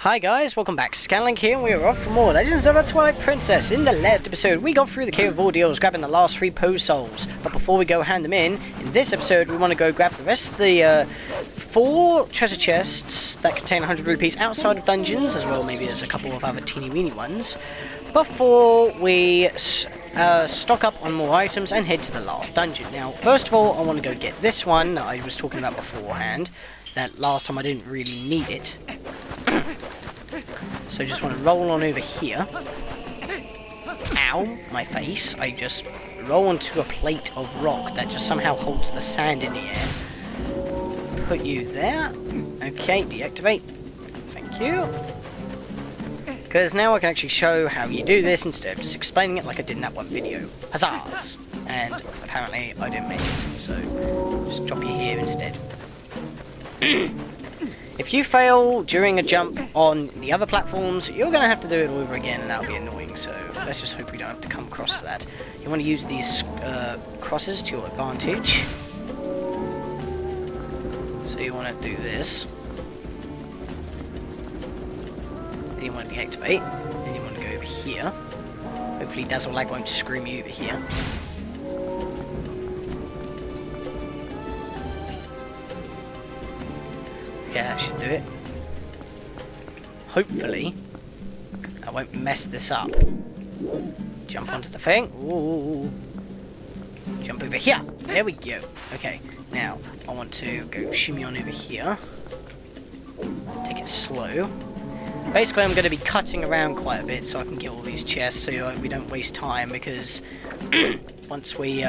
Hi guys, welcome back. Scatlink here, and we are off for more Legends of Zelda Twilight Princess. In the last episode, we got through the Cave of Ordeals, grabbing the last 3 Pose Souls. But before we go hand them in this episode, we want to go grab the rest of the 4 treasure chests that contain 100 rupees outside of dungeons, as well maybe there's a couple of other teeny-weeny ones, before we stock up on more items and head to the last dungeon. Now, first of all, I want to go get this one that I was talking about beforehand. That last time I didn't really need it. So just want to roll on over here. Ow, my face. I just roll onto a plate of rock that just somehow holds the sand in the air. Put you there. Okay, deactivate. Thank you. Because now I can actually show how you do this instead of just explaining it like I did in that one video. Huzzahs! And apparently I didn't make it, so just drop you here instead. If you fail during a jump on the other platforms, you're going to have to do it all over again, and that'll be annoying, so let's just hope we don't have to come across to that. You want to use these crosses to your advantage. So you want to do this. Then you want to deactivate. Then you want to go over here. Hopefully Dazzle Lag won't scream you over here. Yeah, that should do it. Hopefully, I won't mess this up. Jump onto the thing. Ooh. Jump over here. There we go. Okay, now I want to go shimmy on over here. Take it slow. Basically, I'm going to be cutting around quite a bit so I can get all these chests so we don't waste time, because once we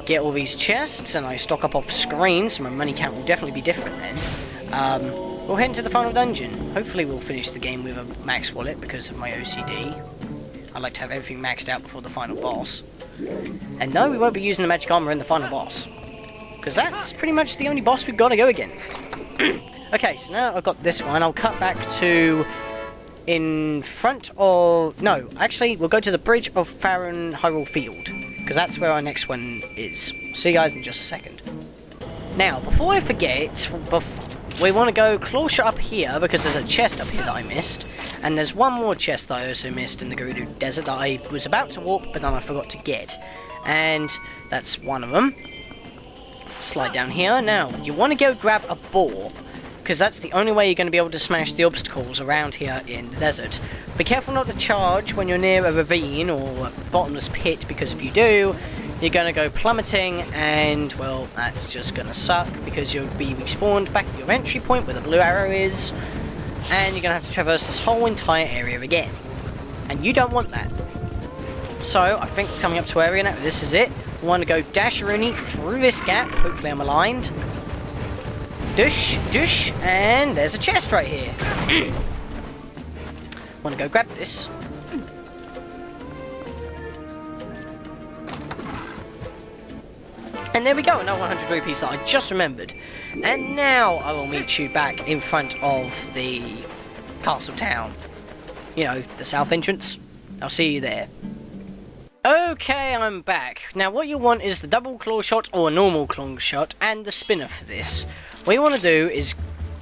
get all these chests and I stock up off screen, so my money count will definitely be different then. We'll head into the final dungeon. Hopefully we'll finish the game with a max wallet because of my OCD. I like to have everything maxed out before the final boss. And no, we won't be using the magic armor in the final boss, because that's pretty much the only boss we've got to go against. Okay, so now I've got this one. I'll cut back to in front of... No, actually, we'll go to the bridge of Farron Hyrule Field, because that's where our next one is. See you guys in just a second. Now, before I forget, we want to go claw shot up here, because there's a chest up here that I missed, and there's one more chest that I also missed in the Gerudo Desert that I was about to warp, but then I forgot to get. And that's one of them. Slide down here. Now, you want to go grab a boar, because that's the only way you're going to be able to smash the obstacles around here in the desert. Be careful not to charge when you're near a ravine or a bottomless pit, because if you do, you're going to go plummeting, and, well, that's just going to suck, because you'll be respawned back at your entry point where the blue arrow is, and you're going to have to traverse this whole entire area again. And you don't want that. So, I think we're coming up to area now. This is it. We want to go dash-a-rooney through this gap. Hopefully I'm aligned. Dush, dush, and there's a chest right here. Want to go grab this. And there we go, another 100 rupees that I just remembered. And now I will meet you back in front of the castle town. You know, the south entrance. I'll see you there. Okay, I'm back. Now what you want is the double claw shot or a normal claw shot and the spinner for this. What you want to do is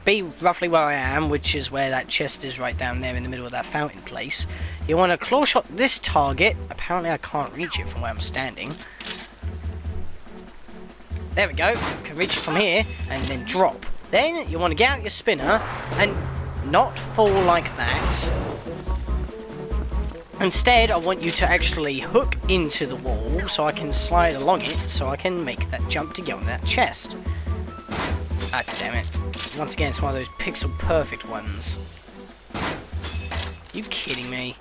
be roughly where I am, which is where that chest is right down there in the middle of that fountain place. You want to claw shot this target. Apparently I can't reach it from where I'm standing. There we go. You can reach it from here and then drop. Then you want to get out your spinner and not fall like that. Instead, I want you to actually hook into the wall so I can slide along it so I can make that jump to get on that chest. Ah, damn it. Once again, it's one of those pixel perfect ones. You kidding me?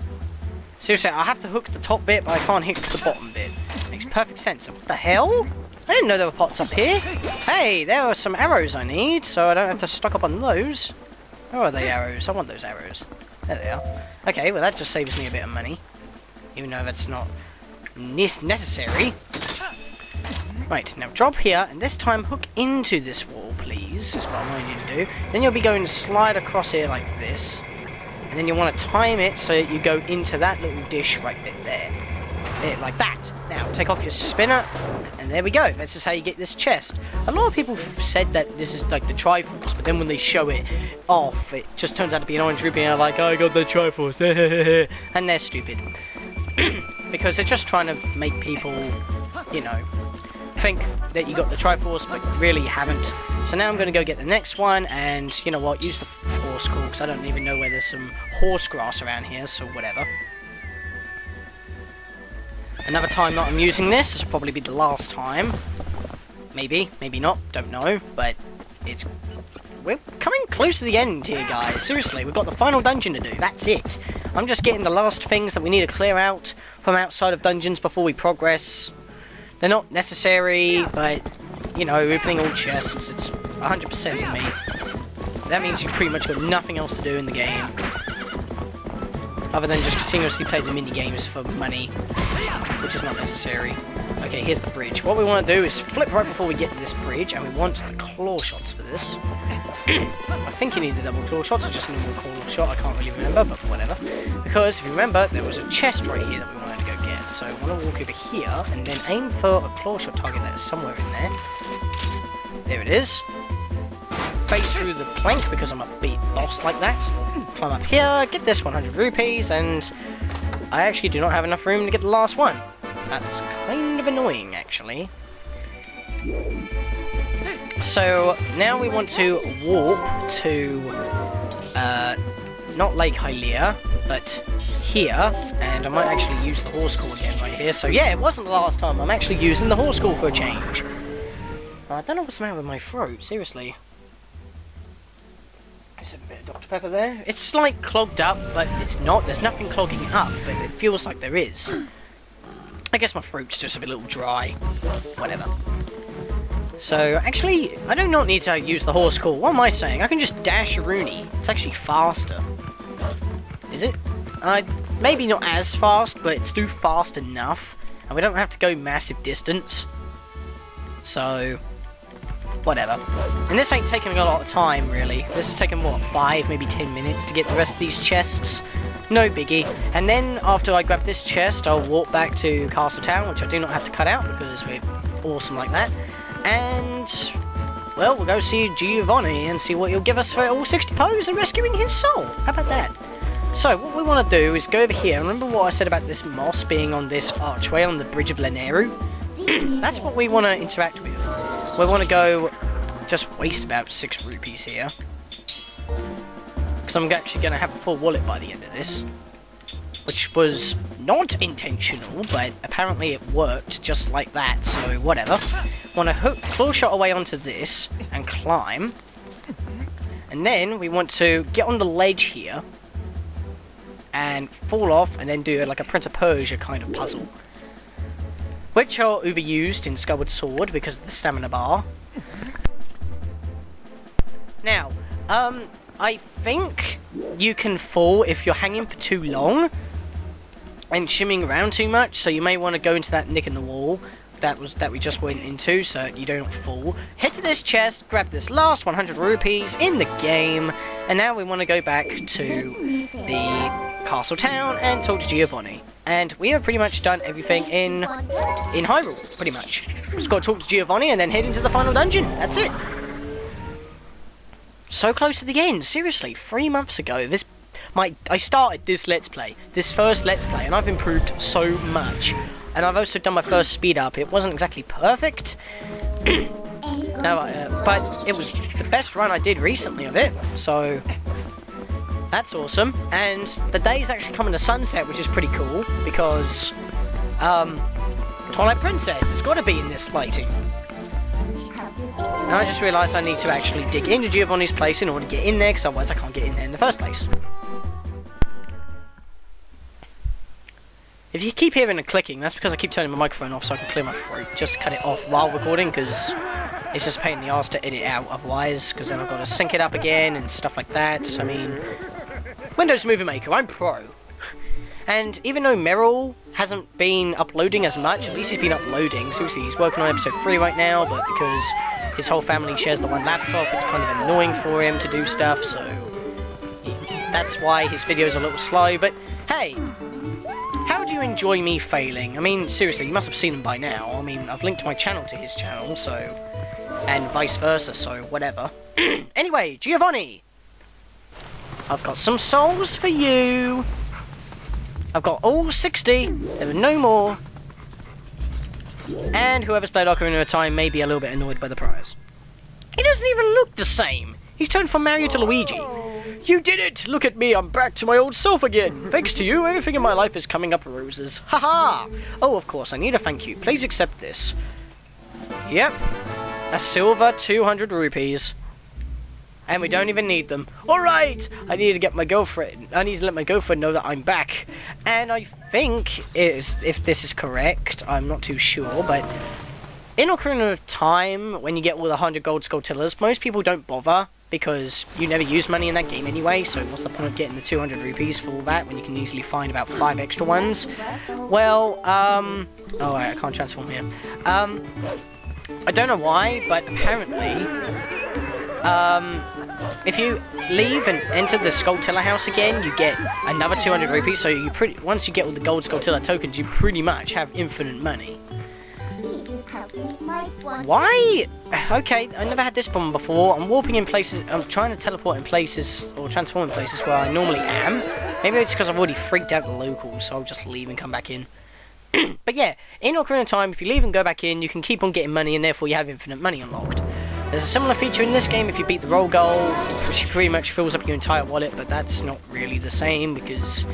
Seriously, I have to hook the top bit, but I can't hook the bottom bit. Makes perfect sense. What the hell? I didn't know there were pots up here. Hey, there are some arrows I need, so I don't have to stock up on those. Where are they arrows? I want those arrows. There they are. Okay, well that just saves me a bit of money. Even though that's not necessary. Right, now drop here, and this time hook into this wall, please. Is what I want you to do. Then you'll be going to slide across here like this. And then you want to time it so that you go into that little dish right there. There, like that. Now, take off your spinner, and there we go. This is how you get this chest. A lot of people have said that this is like the Triforce, but then when they show it off, it just turns out to be an orange rupee, and they're like, oh, I got the Triforce, and they're stupid. Because they're just trying to make people, you know, think that you got the Triforce, but really you haven't. So now I'm going to go get the next one, and you know what, use the horse call, because I don't even know where there's some horse grass around here, so whatever. Another time that I'm using this will probably be the last time. Maybe, maybe not, don't know, but we're coming close to the end here, guys. Seriously, we've got the final dungeon to do, that's it. I'm just getting the last things that we need to clear out from outside of dungeons before we progress. They're not necessary, but, you know, opening all chests, it's 100% for me. That means you've pretty much got nothing else to do in the game. Other than just continuously play the mini-games for money, which is not necessary. Okay, here's the bridge. What we want to do is flip right before we get to this bridge, and we want the claw shots for this. I think you need the double claw shots, or just a normal claw shot, I can't really remember, but whatever. Because, if you remember, there was a chest right here that we wanted to go get, so I want to walk over here, and then aim for a claw shot target that is somewhere in there. There it is. Phase through the plank, because I'm a big boss like that. Climb up here, get this 100 rupees, and I actually do not have enough room to get the last one. That's kind of annoying, actually. So, now we want to warp to, not Lake Hyrule, but here, and I might actually use the horse call again right here. So yeah, it wasn't the last time, I'm actually using the horse call for a change. I don't know what's the matter with my throat, seriously. Is there a bit of Dr. Pepper there? It's like clogged up, but it's not. There's nothing clogging it up, but it feels like there is. I guess my throat's just a little dry. Whatever. So, actually, I do not need to use the horse call. What am I saying? I can just dash a Rooney. It's actually faster. Is it? Maybe not as fast, but it's still fast enough. And we don't have to go massive distance. So, whatever. And this ain't taking a lot of time, really. This is taking, what, 5, maybe 10 minutes to get the rest of these chests. No biggie. And then, after I grab this chest, I'll walk back to Castle Town, which I do not have to cut out, because we're awesome like that. And, well, we'll go see Jovani and see what he'll give us for all 60 Poes and rescuing his soul. How about that? So, what we want to do is go over here. Remember what I said about this moss being on this archway on the Bridge of Leneru? That's what we want to interact with. We want to go just waste about 6 rupees here. Because I'm actually going to have a full wallet by the end of this. Which was not intentional, but apparently it worked just like that, so whatever. Want to hook claw shot away onto this and climb. And then we want to get on the ledge here and fall off and then do like a Prince of Persia kind of puzzle. Which are overused in Skyward Sword because of the stamina bar. Now, I think you can fall if you're hanging for too long and shimmying around too much, so you may want to go into that nick in the wall that we just went into so you don't fall. Head to this chest, grab this last 100 rupees in the game, and now we want to go back to the Castle Town and talk to Jovani. And we have pretty much done everything in Hyrule, pretty much. Just got to talk to Jovani and then head into the final dungeon. That's it. So close to the end, seriously. 3 months ago, I started this Let's Play, this first Let's Play, and I've improved so much. And I've also done my first speed up. It wasn't exactly perfect, but it was the best run I did recently of it, so that's awesome. And the day's actually coming to sunset, which is pretty cool, because Twilight Princess has got to be in this lighting. And I just realised I need to actually dig into Jovani's place in order to get in there, because otherwise I can't get in there in the first place. If you keep hearing a clicking, that's because I keep turning my microphone off so I can clear my throat. Just cut it off while recording, because it's just a pain in the arse to edit out otherwise, because then I've got to sync it up again and stuff like that. I mean, Windows Movie Maker, I'm pro. And even though Meryl hasn't been uploading as much, at least he's been uploading. Seriously, he's working on episode 3 right now, but because his whole family shares the one laptop, it's kind of annoying for him to do stuff, so that's why his videos are a little slow. But hey, how would you you enjoy me failing. I mean, seriously, you must have seen him by now. I mean, I've linked my channel to his channel, so... And vice versa, so whatever. Anyway, Jovani! I've got some souls for you! I've got all 60. There are no more. And whoever's played Ocarina of Time may be a little bit annoyed by the prize. He doesn't even look the same! He's turned from Mario to Luigi. You did it! Look at me, I'm back to my old self again! Thanks to you, everything in my life is coming up roses. Haha! Oh, of course, I need a thank you. Please accept this. Yep. A silver 200 rupees. And we don't even need them. Alright! I need to get my girlfriend. I need to let my girlfriend know that I'm back. And I think, if this is correct, I'm not too sure, but... In Ocarina of Time, when you get all the 100 gold Skulltulas, most people don't bother, because you never use money in that game anyway, so what's the point of getting the 200 rupees for all that, when you can easily find about 5 extra ones? Well, oh, I can't transform here. I don't know why, but apparently, if you leave and enter the Skulltula house again, you get another 200 rupees, so once you get all the gold Skulltula tokens, you pretty much have infinite money. Why? Okay, I never had this problem before. I'm warping in places, I'm trying to teleport in places, or transform in places where I normally am. Maybe it's because I've already freaked out the locals, so I'll just leave and come back in. But yeah, in Ocarina of Time, if you leave and go back in, you can keep on getting money, and therefore you have infinite money unlocked. There's a similar feature in this game. If you beat the roll goal, it pretty much fills up your entire wallet, but that's not really the same, because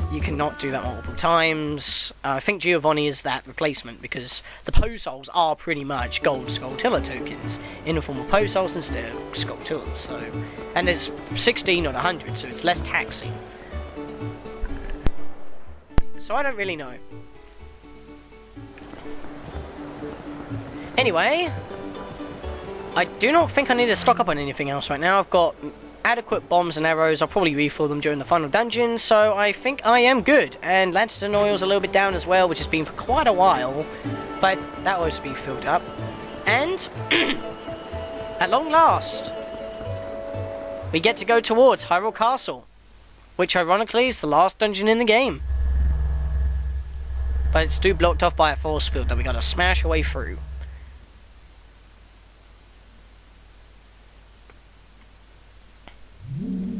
you cannot do that multiple times. I think Jovani is that replacement, because the Poe Souls are pretty much gold Skulltula tokens, in the form of Poe Souls instead of Skulltulas, so... And there's 16 or 100, so it's less taxing. So I don't really know. Anyway, I do not think I need to stock up on anything else right now. I've got adequate bombs and arrows. I'll probably refill them during the final dungeon, so I think I am good. And Lantern oil's a little bit down as well, which has been for quite a while, but that will also be filled up. And, at long last, we get to go towards Hyrule Castle, which ironically is the last dungeon in the game. But it's still blocked off by a force field that we gotta smash our way through.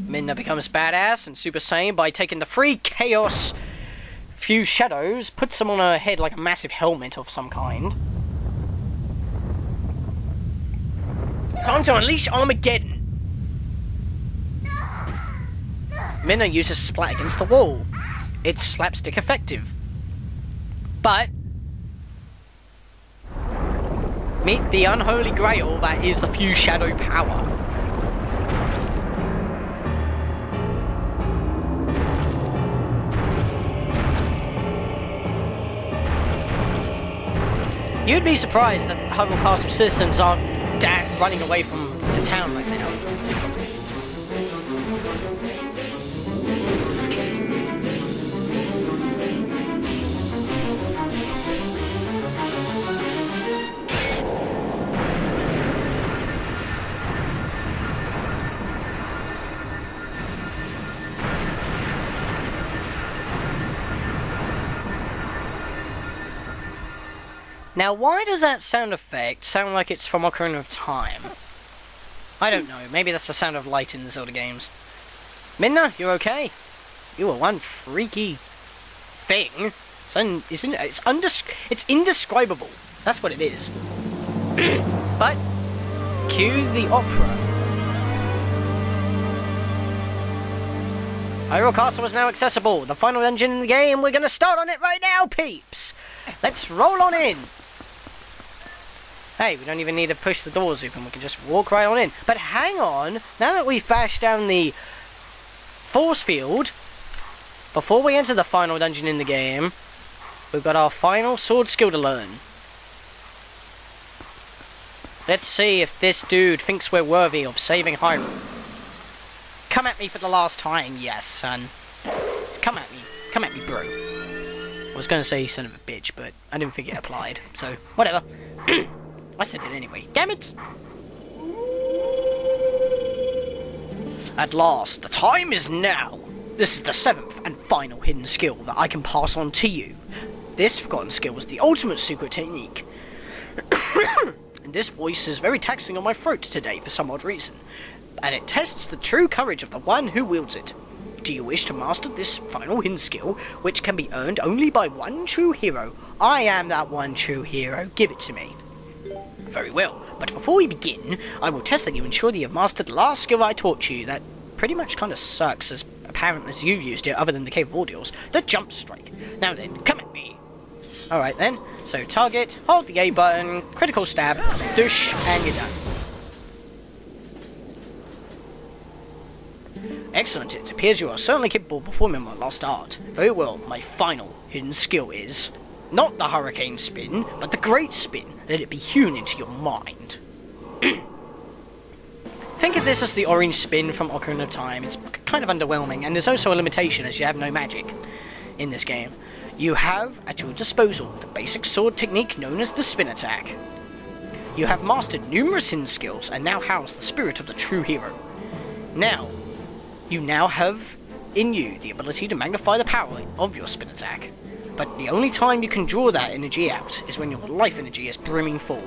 Midna becomes badass and Super Saiyan by taking the free Chaos Fuse Shadows, puts them on her head like a massive helmet of some kind. Time to unleash Armageddon! Midna uses Splat against the wall. It's slapstick effective. But meet the unholy grail that is the Fuse Shadow power. You'd be surprised that Hyrule Castle citizens aren't running away from the town right now. Now, why does that sound effect sound like it's from Ocarina of Time? I don't know. Maybe that's the sound of light in the Zelda games. Midna, you're okay? You are one freaky thing. It's indescribable. That's what it is. But cue the opera. Hyrule Castle is now accessible. The final dungeon in the game. We're gonna start on it right now, peeps. Let's roll on in. Hey, we don't even need to push the doors open, we can just walk right on in. But hang on, now that we've bashed down the force field, before we enter the final dungeon in the game, we've got our final sword skill to learn. Let's see if this dude thinks we're worthy of saving Hyrule. Come at me for the last time, yes, son. Come at me, bro. I was going to say son of a bitch, but I didn't think it applied, so whatever. I said it anyway. Damn it! At last, the time is now. This is the 7th and final hidden skill that I can pass on to you. This forgotten skill is the ultimate secret technique. And this voice is very taxing on my throat today for some odd reason. And it tests the true courage of the one who wields it. Do you wish to master this final hidden skill, which can be earned only by one true hero? I am that one true hero. Give it to me. Very well, but before we begin, I will test that you ensure that you have mastered the last skill I taught you that pretty much kind of sucks as apparent as you used it other than the Cave of Ordeals, the Jump Strike. Now then, come at me. Alright then, so target, hold the A button, critical stab, douche, and you're done. Excellent, it appears you are certainly capable of performing my lost art. Very well, my final hidden skill is not the Hurricane Spin, but the Great Spin. Let it be hewn into your mind. Think of this as the orange spin from Ocarina of Time. It's kind of underwhelming, and there's also a limitation as you have no magic in this game. You have at your disposal the basic sword technique known as the spin attack. You have mastered numerous hidden skills and now house the spirit of the true hero. You now have in you the ability to magnify the power of your spin attack. But the only time you can draw that energy out is when your life energy is brimming full.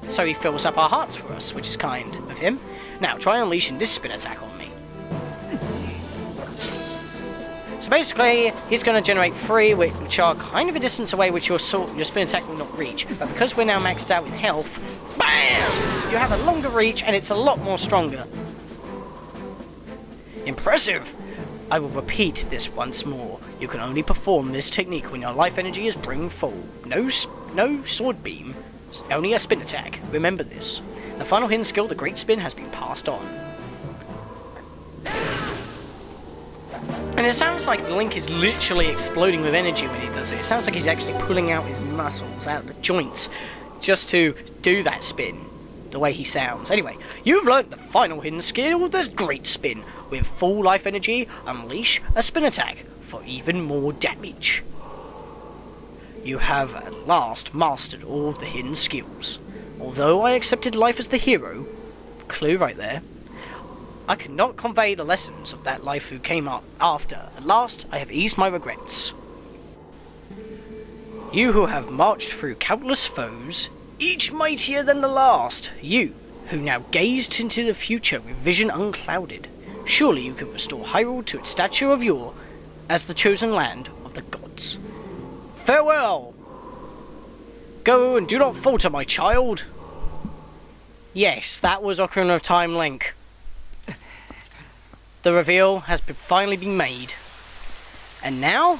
So he fills up our hearts for us, which is kind of him. Now try unleashing this spin attack on me. So basically, he's going to generate 3, which are kind of a distance away, which your spin attack will not reach. But because we're now maxed out in health, BAM! You have a longer reach, and it's a lot more stronger. Impressive! I will repeat this once more. You can only perform this technique when your life energy is brimming full. No sword beam, only a spin attack. Remember this. The final hidden skill, the Great Spin, has been passed on. And it sounds like Link is literally exploding with energy when he does it. It sounds like he's actually pulling out his muscles, out the joints, just to do that spin. The way he sounds. Anyway, you've learnt the final hidden skill, the Great Spin. With full life energy, unleash a spin attack for even more damage. You have at last mastered all of the hidden skills. Although I accepted life as the hero, clue right there, I could not convey the lessons of that life who came up after. At last, I have eased my regrets. You who have marched through countless foes, each mightier than the last, you who now gazed into the future with vision unclouded, surely you can restore Hyrule to its statue of yore as the chosen land of the gods. Farewell! Go and do not falter, my child! Yes, that was Ocarina of Time Link. The reveal has finally been made. And now,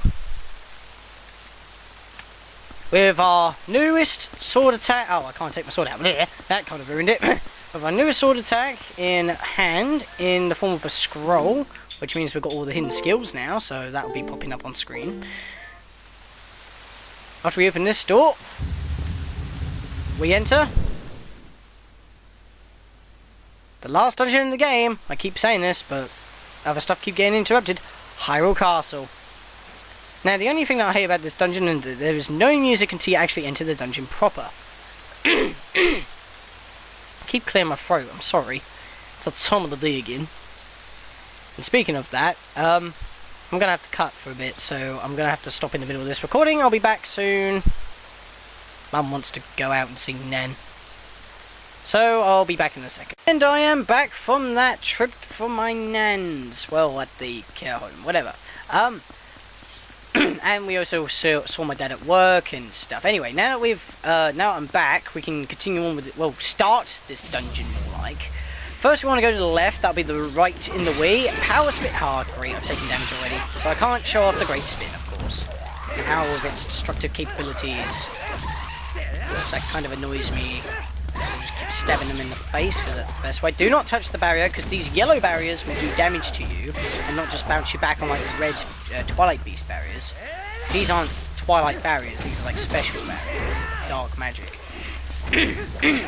with our newest sword attack... Oh, I can't take my sword out there. That kind of ruined it. With our newest sword attack in hand, in the form of a scroll, which means we've got all the hidden skills now, so that will be popping up on screen. After we open this door, we enter the last dungeon in the game. I keep saying this, but other stuff keep getting interrupted. Hyrule Castle. Now, the only thing that I hate about this dungeon is that there is no music until you actually enter the dungeon proper. I keep clearing my throat, I'm sorry. It's the time of the day again. And speaking of that, I'm going to have to cut for a bit, so I'm going to have to stop in the middle of this recording. I'll be back soon. Mum wants to go out and see Nan. So, I'll be back in a second. And I am back from that trip for my Nans. Well, at the care home, whatever. And we also saw my dad at work and stuff. Anyway, now that we've, now I'm back, we can continue on with it. Well, start this dungeon more like. First, we want to go to the left. That'll be the right in the way. Power spin. Oh, great! I've taken damage already, so I can't show off the great spin, of course. And how of its destructive capabilities. That kind of annoys me. I'll just keep stabbing them in the face because that's the best way. Do not touch the barrier because these yellow barriers will do damage to you and not just bounce you back on like the red Twilight Beast barriers. These aren't Twilight barriers, these are like special barriers. Dark magic.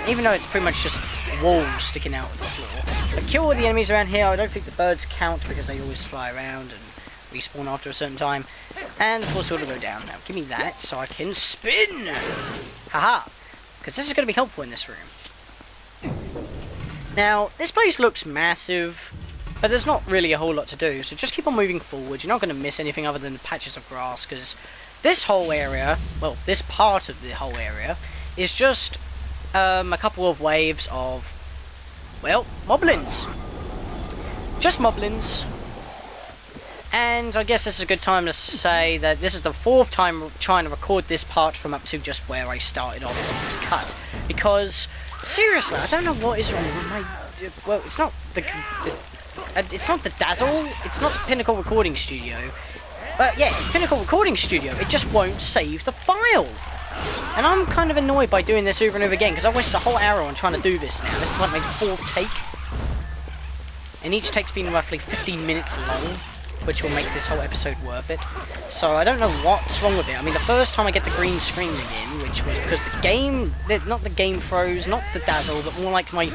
Even though it's pretty much just walls sticking out of the floor. But kill all the enemies around here. I don't think the birds count because they always fly around and respawn after a certain time. And of course it'll go down. Now give me that so I can spin! Haha! Because this is going to be helpful in this room. Now, this place looks massive, But there's not really a whole lot to do, so just keep on moving forward. You're not going to miss anything other than the patches of grass, because this whole area, well, this part of the whole area, is just a couple of waves of, well, moblins. Just moblins. And I guess this is a good time to say that this is the 4th time trying to record this part from up to just where I started off on this cut. Because, seriously, I don't know what is wrong with my... Well, it's not it's not the Dazzle, it's not the Pinnacle Recording Studio. Yeah, it's Pinnacle Recording Studio, it just won't save the file. And I'm kind of annoyed by doing this over and over again, because I wasted a whole hour on trying to do this now. This is like my 4th take. And each take's been roughly 15 minutes long, which will make this whole episode worth it. So I don't know what's wrong with it. I mean, the first time I get the green screen again, which was because the game, not the game froze, not the Dazzle, but more like my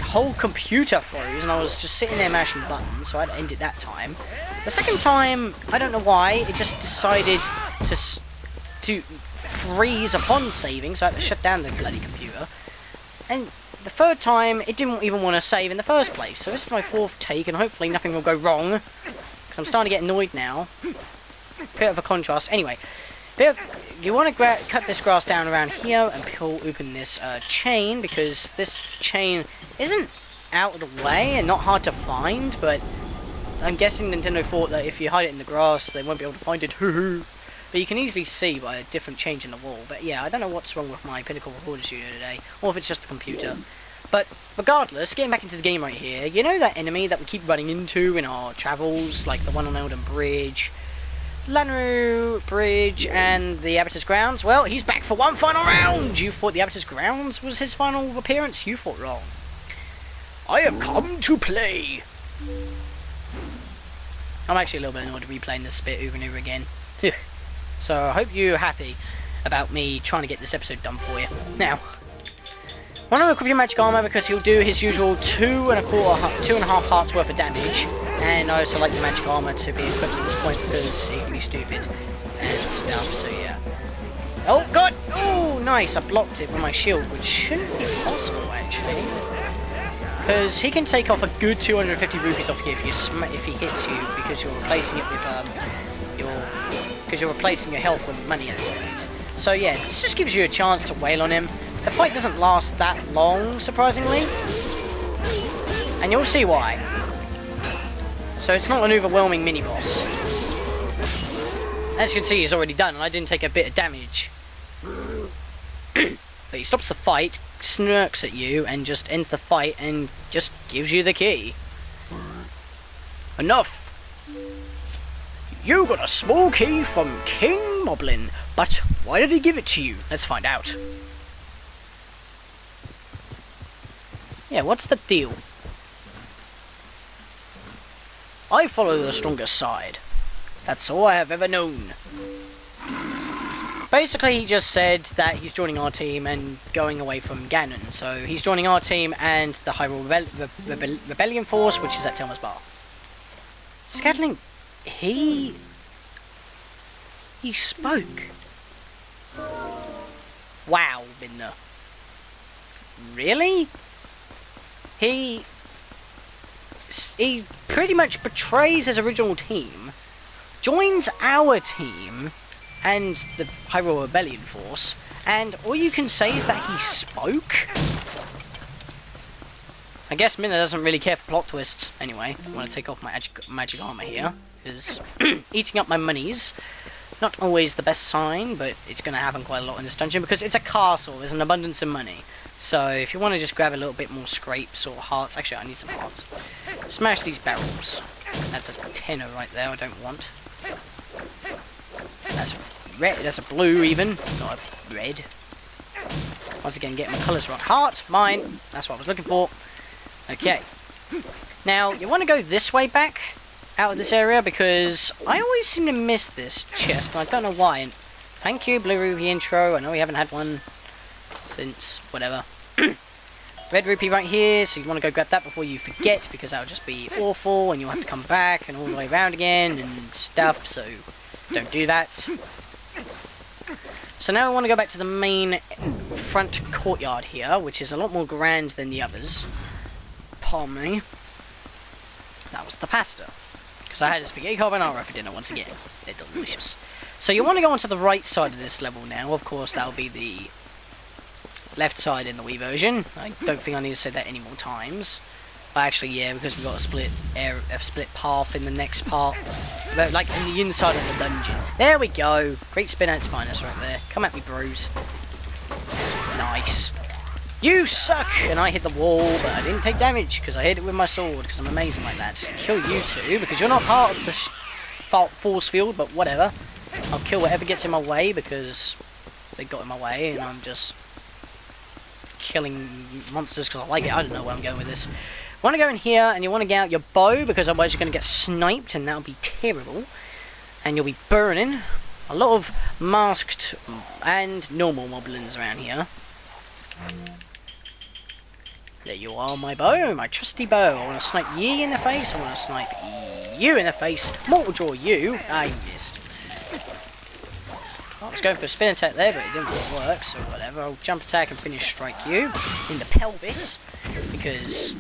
whole computer froze, and I was just sitting there mashing buttons, so I had to end it that time. The second time, I don't know why, it just decided to freeze upon saving, so I had to shut down the bloody computer. And the third time, it didn't even want to save in the first place. So this is my 4th take, and hopefully nothing will go wrong, because I'm starting to get annoyed now. Bit of a contrast. Anyway, you want to cut this grass down around here and pull open this chain, because this chain isn't out of the way and not hard to find, but I'm guessing Nintendo thought that if you hide it in the grass, they won't be able to find it. But you can easily see by a different change in the wall. But yeah, I don't know what's wrong with my Pinnacle Recording Studio today, or if it's just the computer. But regardless, getting back into the game right here, you know that enemy that we keep running into in our travels, like the one on Elden Bridge, Lanru Bridge, and the Abattoir's Grounds? Well, he's back for one final round! You thought the Abattoir's Grounds was his final appearance? You thought wrong. I have come to play! I'm actually a little bit annoyed replaying this bit over and over again. So I hope you're happy about me trying to get this episode done for you. Now, want to equip your magic armor because he'll do his usual 2.5 hearts worth of damage. And I also like the magic armor to be equipped at this point because he can be stupid and stuff, so yeah. Oh god! Oh, nice! I blocked it with my shield, which shouldn't be possible actually. Because he can take off a good 250 rupees off you if he hits you, because you're replacing it with because you're replacing your health with money at this point. So yeah, this just gives you a chance to wail on him. The fight doesn't last that long, surprisingly, and you'll see why. So it's not an overwhelming mini-boss. As you can see, he's already done, and I didn't take a bit of damage. But he stops the fight, smirks at you, and just ends the fight, and just gives you the key. Enough! You got a small key from King Moblin, but why did he give it to you? Let's find out. Yeah, what's the deal? I follow the strongest side. That's all I have ever known. Basically, he just said that he's joining our team and going away from Ganon. So he's joining our team and the Hyrule Rebellion Force, which is at Telma's Bar. Scatlink, he spoke. Wow, Binder. Really? He pretty much betrays his original team, joins our team and the Hyrule Rebellion Force, and all you can say is that he spoke? I guess Minna doesn't really care for plot twists. Anyway, I want to take off my magic armor here, because eating up my monies, not always the best sign, but it's going to happen quite a lot in this dungeon, because it's a castle, there's an abundance of money. So if you want to just grab a little bit more scrapes or hearts, actually I need some hearts, smash these barrels. That's a tenner right there, I don't want. That's red, that's a blue even, not a red. Once again, getting my colours right. Heart, mine, that's what I was looking for. Okay. Now, you want to go this way back out of this area, because I always seem to miss this chest, and I don't know why. And thank you, Blue Rupee intro, I know we haven't had one since whatever. Red Rupee right here, so you want to go grab that before you forget, because that would just be awful, and you'll have to come back and all the way around again and stuff, so don't do that. So now I want to go back to the main front courtyard here, which is a lot more grand than the others. Pardon me. That was the pasta. Because I had a spaghetti carbonara for dinner once again. They're delicious. So you want to go onto the right side of this level now. Of course, that'll be the left side in the Wii version. I don't think I need to say that any more times. But actually, yeah, because we've got a split path in the next part. But, like, in the inside of the dungeon. There we go. Great spin at its finest right there. Come at me, bros. Nice. You suck! And I hit the wall, but I didn't take damage because I hit it with my sword because I'm amazing like that. Kill you two because you're not part of the force field, but whatever. I'll kill whatever gets in my way because they got in my way and I'm just killing monsters because I like it. I don't know where I'm going with this. You want to go in here and you want to get out your bow because otherwise you're going to get sniped and that'll be terrible. And you'll be burning. A lot of masked and normal moblins around here. There you are, my bow, my trusty bow. I want to snipe ye in the face. I want to snipe you in the face. Mortal draw you. I missed. I was going for a spin attack there, but it didn't work, so whatever. I'll jump attack and finish strike you in the pelvis, because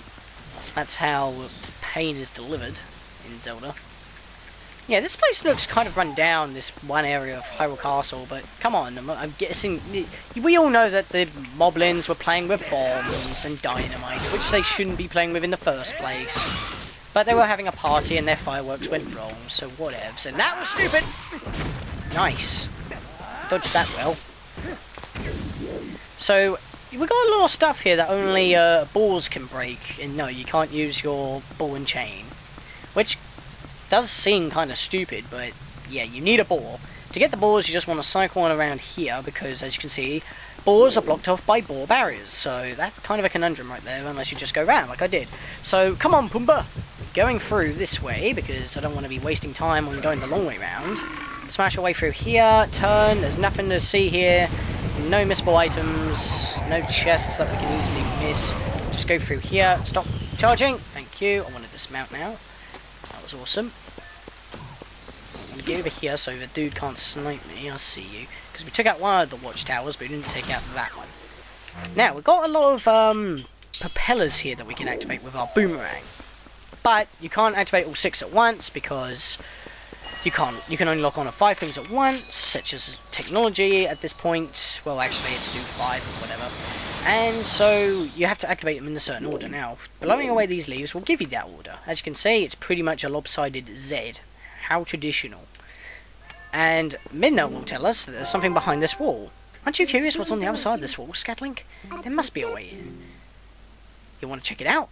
that's how pain is delivered in Zelda. Yeah, this place looks kind of run down, this one area of Hyrule Castle, but come on, I'm guessing... We all know that the moblins were playing with bombs and dynamite, which they shouldn't be playing with in the first place. But they were having a party and their fireworks went wrong, so whatevs. And that was stupid! Nice. Dodged that well. So, we've got a lot of stuff here that only balls can break, and no, you can't use your ball and chain. Which does seem kind of stupid, but yeah, you need a ball. To get the balls, you just want to cycle on around here, because as you can see, balls are blocked off by ball barriers, so that's kind of a conundrum right there, unless you just go round, like I did. So, come on, Pumbaa! Going through this way, because I don't want to be wasting time on going the long way round. Smash your way through here, turn, there's nothing to see here, no missable items, no chests that we can easily miss. Just go through here, stop charging, thank you, I want to dismount now. That was awesome. I'm going to get over here so the dude can't snipe me, I see you. Because we took out one of the watchtowers, but we didn't take out that one. Now, we've got a lot of propellers here that we can activate with our boomerang. But you can't activate all 6 at once because you can't. You can only lock on 5 things at once, such as technology at this point. Well, actually, it's do 5 or whatever. And so you have to activate them in a certain order. Now, blowing away these leaves will give you that order. As you can see, it's pretty much a lopsided Z. How traditional. And Midna will tell us that there's something behind this wall. Aren't you curious what's on the other side of this wall, Scatlink? There must be a way in. You want to check it out?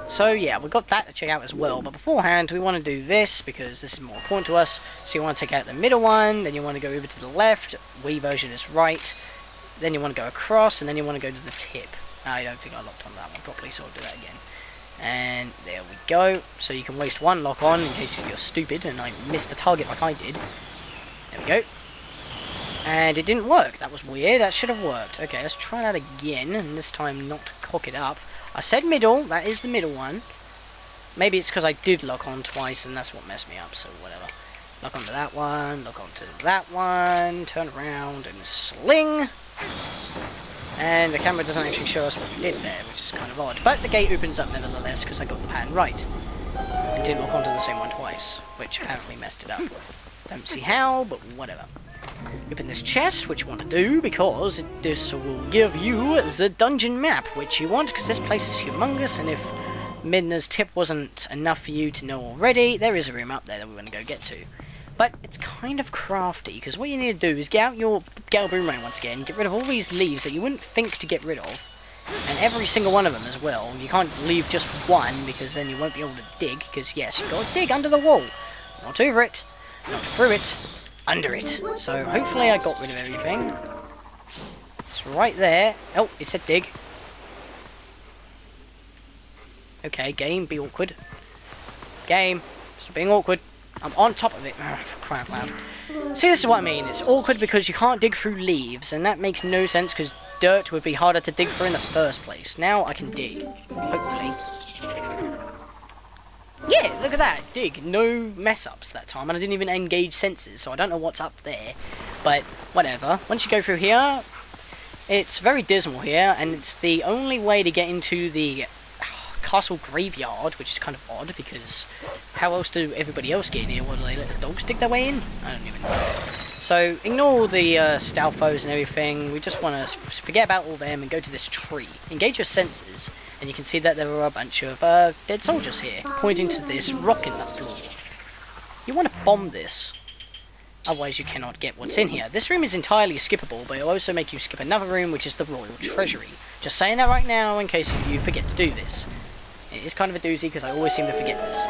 So yeah, we've got that to check out as well, but beforehand we want to do this because this is more important to us. So you want to take out the middle one, then you want to go over to the left, Wii version is right, then you want to go across, and then you want to go to the tip. I don't think I locked on that one properly, so I'll do that again. And there we go. So you can waste one lock on in case you're stupid and I missed the target like I did. There we go. And it didn't work. That was weird. That should have worked. Okay, let's try that again, and this time not cock it up. I said middle. That is the middle one. Maybe it's because I did lock on twice, and that's what messed me up, so whatever. Lock onto that one, lock onto that one, turn around and sling. And the camera doesn't actually show us what we did there, which is kind of odd. But the gate opens up nevertheless, because I got the pattern right. And didn't lock onto the same one twice, which apparently messed it up. Don't see how, but whatever. Open this chest, which you want to do, because this will give you the dungeon map, which you want, because this place is humongous, and if Midna's tip wasn't enough for you to know already, there is a room up there that we want to go get to. But it's kind of crafty, because what you need to do is get out your boomerang once again, get rid of all these leaves that you wouldn't think to get rid of, and every single one of them as well. You can't leave just one, because then you won't be able to dig, because yes, you've got to dig under the wall. Not over it, not through it, under it. So hopefully I got rid of everything. It's right there. Oh, it said dig. Okay, game, be awkward. Game, stop being awkward. I'm on top of it. Ugh, for crying out loud. See, this is what I mean. It's awkward because you can't dig through leaves, and that makes no sense because dirt would be harder to dig through in the first place. Now I can dig. Hopefully. Yeah, look at that. Dig. No mess-ups that time, and I didn't even engage sensors, so I don't know what's up there. But, whatever. Once you go through here, it's very dismal here, and it's the only way to get into the castle graveyard, which is kind of odd, because how else do everybody else get in here? What, do they let the dogs dig their way in? I don't even know. So, ignore all the Stalfos and everything. We just want to forget about all them and go to this tree. Engage your senses, and you can see that there are a bunch of dead soldiers here, pointing to this rock in the floor. You want to bomb this. Otherwise you cannot get what's in here. This room is entirely skippable, but it'll also make you skip another room, which is the Royal Treasury. Just saying that right now, in case you forget to do this. It is kind of a doozy, because I always seem to forget this.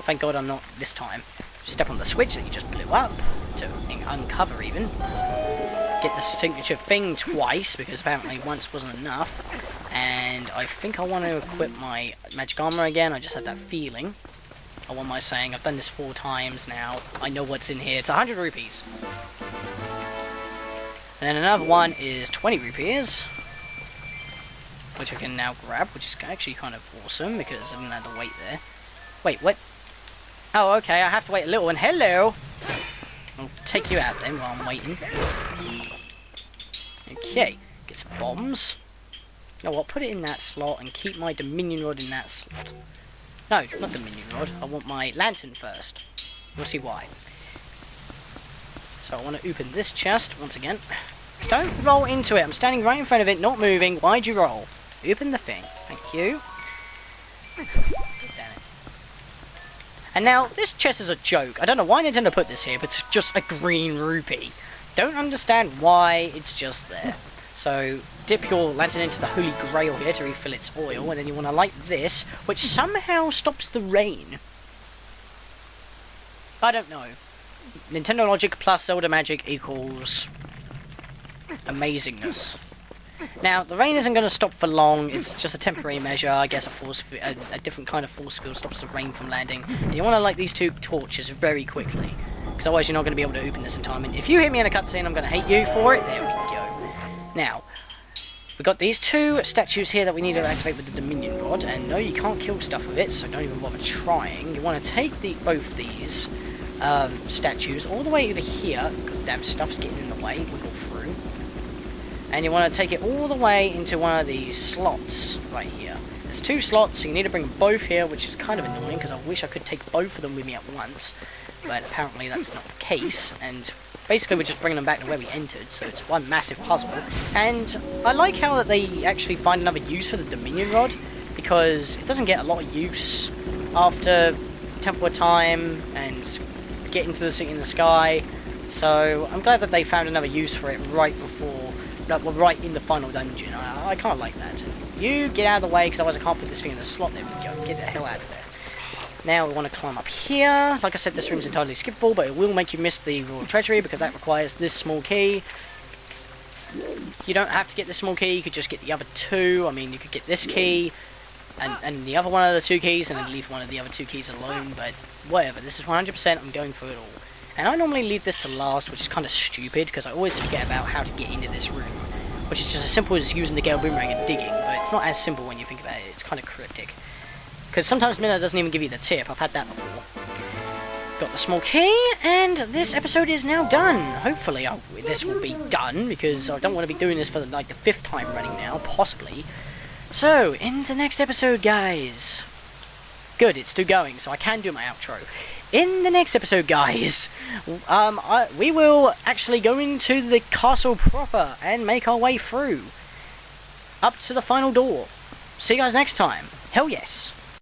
Thank God I'm not this time. Step on the switch that you just blew up, to uncover even. Get the signature thing twice, because apparently once wasn't enough. And I think I want to equip my magic armor again, I just had that feeling. Or what am I saying? I've done this 4 times now. I know what's in here. It's 100 rupees. And then another one is 20 rupees. Which I can now grab, which is actually kind of awesome, because I didn't have to wait there. Wait, what? Oh, okay, I have to wait a little, and hello! I'll take you out then while I'm waiting. Okay, get some bombs. You know what, put it in that slot, and keep my Dominion Rod in that slot. No, not the minion rod. I want my lantern first. We'll see why. So I want to open this chest once again. Don't roll into it. I'm standing right in front of it, not moving. Why'd you roll? Open the thing. Thank you. Damn it. And now, this chest is a joke. I don't know why Nintendo put this here, but it's just a green rupee. Don't understand why it's just there. So, dip your lantern into the Holy Grail here to refill its oil, and then you want to light this, which somehow stops the rain. I don't know. Nintendo logic plus Zelda magic equals amazingness. Now, the rain isn't going to stop for long, it's just a temporary measure. I guess a different kind of force field stops the rain from landing. And you want to light these 2 torches very quickly, because otherwise you're not going to be able to open this in time. And if you hit me in a cutscene, I'm going to hate you for it. There we go. Now, we've got these 2 statues here that we need to activate with the Dominion Rod, and no, you can't kill stuff with it, so don't even bother trying. You want to take both these statues all the way over here. Goddamn stuff's getting in the way, wiggle through. And you want to take it all the way into one of these slots right here. There's 2 slots, so you need to bring them both here, which is kind of annoying, because I wish I could take both of them with me at once. But apparently that's not the case, and basically we're just bringing them back to where we entered, so it's one massive puzzle. And I like how that they actually find another use for the Dominion Rod, because it doesn't get a lot of use after Temple of Time and get into the city in the sky. So I'm glad that they found another use for it right before, right in the final dungeon. I kind of like that. You get out of the way, because otherwise I can't put this thing in the slot. There we go. Get the hell out of there. Now we want to climb up here. Like I said, this room is entirely skippable, but it will make you miss the Royal Treasury, because that requires this small key. You don't have to get the small key, you could just get the other 2. I mean, you could get this key, and the other one of the 2 keys, and then leave one of the other 2 keys alone, but whatever. This is 100%, I'm going for it all. And I normally leave this to last, which is kind of stupid, because I always forget about how to get into this room, which is just as simple as using the Gale Boomerang and digging, but it's not as simple when you think about it. It's kind of cryptic. Because sometimes Minna doesn't even give you the tip. I've had that before. Got the small key, and this episode is now done. Hopefully this will be done, because I don't want to be doing this for like the 5th time running now, possibly. So, in the next episode, guys. Good, it's still going, so I can do my outro. In the next episode, guys, we will actually go into the castle proper and make our way through. Up to the final door. See you guys next time. Hell yes.